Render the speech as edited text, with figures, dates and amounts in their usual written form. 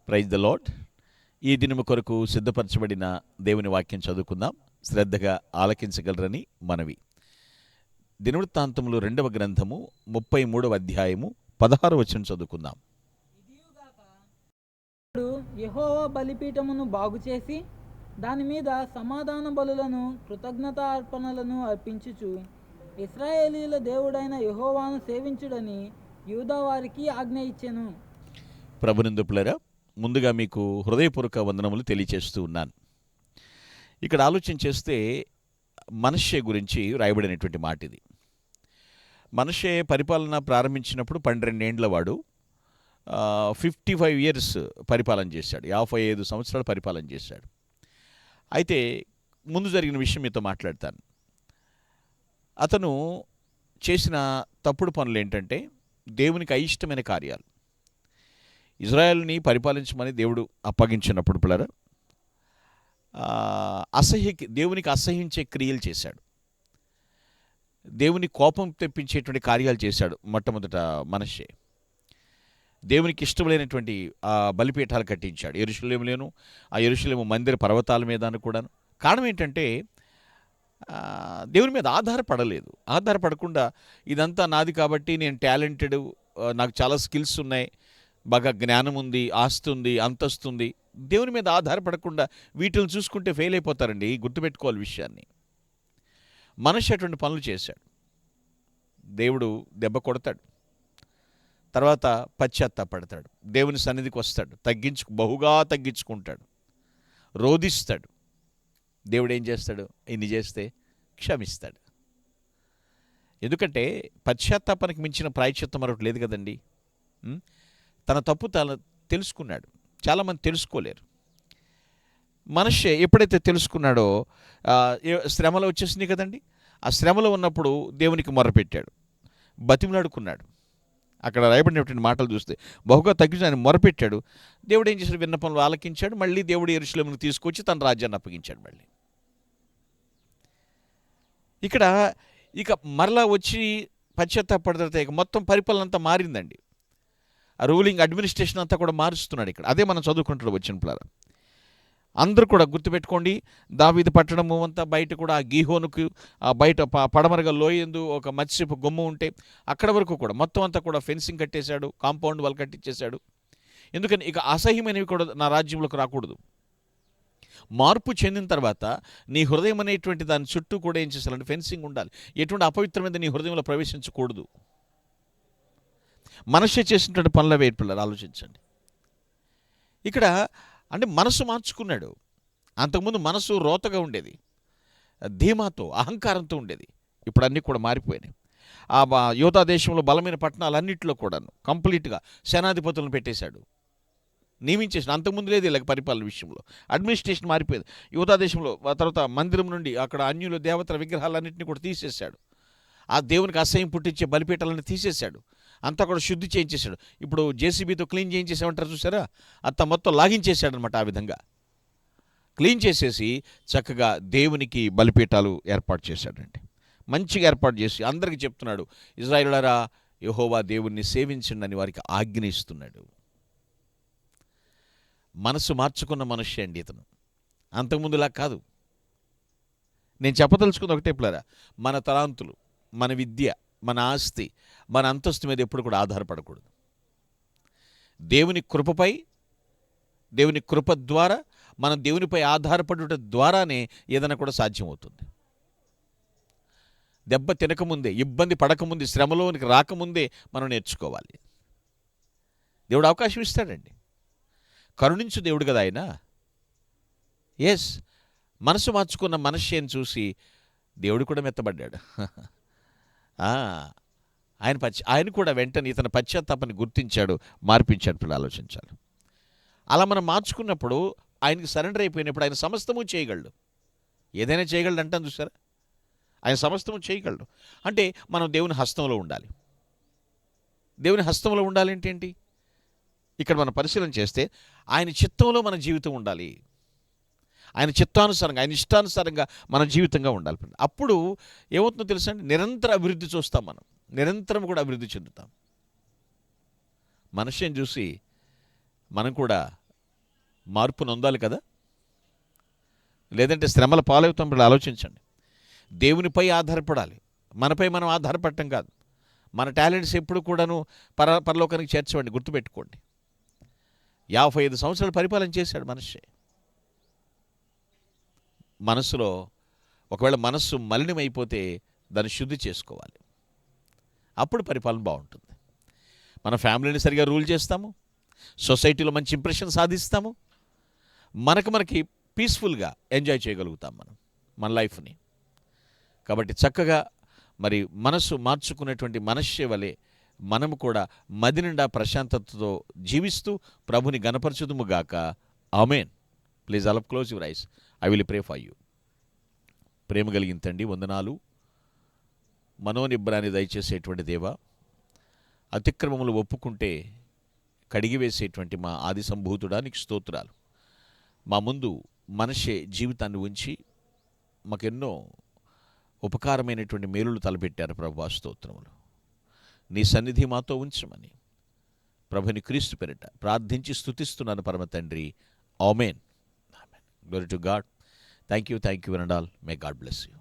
Praise the lord. ఈ దినము కొరకు సిద్ధపరచబడిన దేవుని వాక్యం చదువుకుందాం. శ్రద్ధగా ఆలకించగలరని మనవి. దినవృత్తాంతములు 2వ గ్రంథము 33వ అధ్యాయము 16వ వచనం చదువుకుందాం. యెహోవా బలిపీఠమును బాగుచేసి దాని మీద సమాధాన బలులను కృతజ్ఞతార్పణలను అర్పించుచు ఇశ్రాయేలీల దేవుడైన యెహోవాను సేవించుడని యూదా వారికి ఆజ్ఞ ఇచ్చెను. ప్రభునందుపులరా, ముందుగా మీకు హృదయపూర్వక వందనములు తెలియచేస్తూ ఉన్నాను. ఇక్కడ ఆలోచన చేస్తే మనష్షే గురించి రాయబడినటువంటి మాట ఇది. మనష్షే పరిపాలన ప్రారంభించినప్పుడు 12 ఏండ్ల వాడు. 55 ఇయర్స్ పరిపాలన చేశాడు. 55 సంవత్సరాలు పరిపాలన చేశాడు. అయితే ముందు జరిగిన విషయం మీతో మాట్లాడతాను. అతను చేసిన తప్పుడు పనులు ఏంటంటే దేవునికి అయిష్టమైన కార్యాలు. ఇజ్రాయెల్ని పరిపాలించమని దేవుడు అప్పగించినప్పుడు పిల్లరా దేవునికి అసహ్యించే క్రియలు చేశాడు. దేవుని కోపం తెప్పించేటువంటి కార్యాలు చేశాడు. మొట్టమొదట మనష్షే దేవునికి ఇష్టమైనటువంటి బలిపీఠాలు కట్టించాడు. యెరూషలేములోను, ఆ యెరూషలేము మందిర పర్వతాల మీద కూడాను. కారణం ఏంటంటే దేవుని మీద ఆధారపడకుండా ఇదంతా నాది కాబట్టి నేను టాలెంటెడ్, నాకు చాలా స్కిల్స్ ఉన్నాయి, బాగా జ్ఞానం ఉంది, ఆస్తి ఉంది, అంతస్తు ఉంది. దేవుని మీద ఆధారపడకుండా వీటిని చూసుకుంటే ఫెయిల్ అయిపోతారండి. గుర్తుపెట్టుకోవాలి విషయాన్ని. మనష్షే అటువంటి పనులు చేశాడు. దేవుడు దెబ్బ కొడతాడు, తర్వాత పశ్చాత్తాపడతాడు, దేవుని సన్నిధికి వస్తాడు, బహుగా తగ్గించుకుంటాడు, రోధిస్తాడు. దేవుడు ఏం చేస్తాడు? ఇన్ని చేస్తే క్షమిస్తాడు. ఎందుకంటే పశ్చాత్తాపానికి మించిన ప్రాయశ్చిత్తం మరొకటి లేదు కదండి. తన తప్పు తెలుసుకున్నాడు. చాలామంది తెలుసుకోలేరు. మనష్షే ఎప్పుడైతే తెలుసుకున్నాడో శ్రమలో వచ్చేసింది కదండి. ఆ శ్రమలో ఉన్నప్పుడు దేవునికి మొరపెట్టాడు, బతిమలాడుకున్నాడు. అక్కడ రాయబడినటువంటి మాటలు చూస్తే బహుగా తగ్గించి ఆయన మొరపెట్టాడు. దేవుడు ఏం చేశాడు? విన్నపంలో ఆలకించాడు. మళ్ళీ దేవుడు యెరూషలేమును తీసుకొచ్చి తన రాజ్యాన్ని అప్పగించాడు. మళ్ళీ ఇక మరలా వచ్చి పశ్చాత్తాపడిన తర్వాత ఇక మొత్తం పరిపాలన అంతా మారిందండి. ఆ రూలింగ్ అడ్మినిస్ట్రేషన్ అంతా కూడా మారుస్తున్నాడు. ఇక్కడ అదే మనం చదువుకుంటాడు వచ్చిన పిల్లలు అందరూ కూడా. గుర్తుపెట్టుకోండి, దావీదు పట్టణము అంతా బయట కూడా ఆ గీహోనుకు ఆ బయట పడమరగా లోయందు ఒక మత్స్యపు గుమ్మ ఉంటే అక్కడ వరకు కూడా మొత్తం అంతా కూడా ఫెన్సింగ్ కట్టేశాడు, కాంపౌండ్ వాళ్ళు కట్టించేశాడు. ఎందుకని ఇక అసహ్యమైనవి కూడా నా రాజ్యంలోకి రాకూడదు. మార్పు చెందిన తర్వాత నీ హృదయం అనేటువంటి దాని చుట్టూ కూడా ఏం చేశారంటే ఫెన్సింగ్ ఉండాలి. ఎటువంటి అపవిత్రమైన నీ హృదయంలో ప్రవేశించకూడదు. మనష్షే చేసినటువంటి పనుల వేర్పిల్లలు ఆలోచించండి. ఇక్కడ అంటే మనసు మార్చుకున్నాడు. అంతకుముందు మనసు రోతగా ఉండేది, ధీమాతో అహంకారంతో ఉండేది. ఇప్పుడు అన్నీ కూడా మారిపోయినాయి. ఆ యూదా దేశంలో బలమైన పట్టణాలన్నింటిలో కూడాను కంప్లీట్గా సేనాధిపతులను పెట్టేశాడు, నియమించేసిన. అంతకుముందు లేదు ఇలాగ పరిపాలన విషయంలో. అడ్మినిస్ట్రేషన్ మారిపోయింది యూదా దేశంలో. తర్వాత మందిరం నుండి అక్కడ అన్యుల దేవతల విగ్రహాలన్నింటినీ కూడా తీసేశాడు. ఆ దేవునికి అసహ్యం పుట్టించే బలిపీఠాలను తీసేశాడు. అంతా కూడా శుద్ధి చేయించేశాడు. ఇప్పుడు జేసీబీతో క్లీన్ చేయించేసామంటారు చూసారా, అంతా మొత్తం లాగించేశాడు అనమాట. ఆ విధంగా క్లీన్ చేసేసి చక్కగా దేవునికి బలిపీఠాలు ఏర్పాటు చేశాడండి. మంచిగా ఏర్పాటు చేసి అందరికీ చెప్తున్నాడు, ఇశ్రాయేలులారా యెహోవా దేవుణ్ణి సేవించండి అని వారికి ఆజ్ఞ ఇస్తున్నాడు. మనసు మార్చుకున్న మనుష్య అండి ఇతను. అంతకుముందులా కాదు. నేను చెప్పదలుచుకుంది ఒకటే పిల్లరా, మన తలాంతులు, మన విద్య, మన ఆస్తి, మన అంతస్తు మీద ఎప్పుడు కూడా ఆధారపడకూడదు. దేవుని కృపపై, దేవుని కృప ద్వారా మనం దేవునిపై ఆధారపడుట ద్వారానే ఏదైనా కూడా సాధ్యమవుతుంది. దెబ్బ తినకముందే, ఇబ్బంది పడకముందే, శ్రమలోనికి రాకముందే మనం నేర్చుకోవాలి. దేవుడు అవకాశం ఇస్తాడండి. కరుణించు దేవుడు కదా ఆయన. ఎస్, మనసు మార్చుకున్న మనష్షేని చూసి దేవుడు కూడా మెత్తబడ్డాడు. ఆయన కూడా వెంటనే ఇతని పశ్చాత్తాపాన్ని గుర్తించాడు, మార్పించాడు. పిల్లలు ఆలోచించాలి. అలా మనం మార్చుకున్నప్పుడు, ఆయనకి సరెండర్ అయిపోయినప్పుడు ఆయన సమస్తము చేయగలడు. ఏదైనా చేయగలడు అంటాను చూసారా, ఆయన సమస్తము చేయగలడు. అంటే మనం దేవుని హస్తంలో ఉండాలి. దేవుని హస్తంలో ఉండాలంటే ఏంటి? ఇక్కడ మనం పరిశీలన చేస్తే ఆయన చిత్తంలో మన జీవితం ఉండాలి. ఆయన చిత్తానుసారంగా, ఆయన ఇష్టానుసారంగా మన జీవితంగా ఉండాలి. అప్పుడు ఏమవుతుందో తెలుసా అండి, నిరంతర అభివృద్ధి చూస్తాం. మనం నిరంతరం కూడా అభివృద్ధి చెందుతాం. మనిషిని చూసి మనం కూడా మార్పు నొందాలి కదా, లేదంటే శ్రమల పాలవుతాం. ఇప్పుడు ఆలోచించండి. దేవునిపై ఆధారపడాలి, మనపై మనం ఆధారపడటం కాదు. మన టాలెంట్స్ ఎప్పుడు కూడాను పరలోకానికి చేర్చవండి, గుర్తుపెట్టుకోండి. 55 సంవత్సరాలు పరిపాలన చేశాడు మనిషి. మనసులో ఒకవేళ మనస్సు మలినమైపోతే దాన్ని శుద్ధి చేసుకోవాలి, అప్పుడు పరిపాలన బాగుంటుంది. మన ఫ్యామిలీని సరిగా రూల్ చేస్తాము, సొసైటీలో మంచి ఇంప్రెషన్ సాధిస్తాము, మనకి పీస్ఫుల్గా ఎంజాయ్ చేయగలుగుతాం మన లైఫ్ని. కాబట్టి చక్కగా మరి మనసు మార్చుకునేటువంటి మనస్సే వలె మనము కూడా మది నిండా ప్రశాంతతతో జీవిస్తూ ప్రభుని గణపరచుదుముగాక. Amen. Please all close your eyes. I will pray for you. ప్రేమ కలిగిన తండ్రి, వందనాలు. మనోనిబ్బరాన్ని దయచేసేటువంటి దేవా, అతిక్రమములు ఒప్పుకుంటే కడిగివేసేటువంటి మా ఆది సంభూతుడా నీకు స్తోత్రాలు. మా ముందు మనిషి జీవితాన్ని ఉంచి మాకెన్నో ఉపకారమైనటువంటి మేలులు తలపెట్టారు ప్రభువా, స్తోత్రములు. నీ సన్నిధి మాతో ఉంచమని ప్రభుని క్రీస్తు పేరిట ప్రార్థించి స్తుతిస్తున్నాను పరమ తండ్రి. Amen. Glory to God. Thank you and all. May God bless you.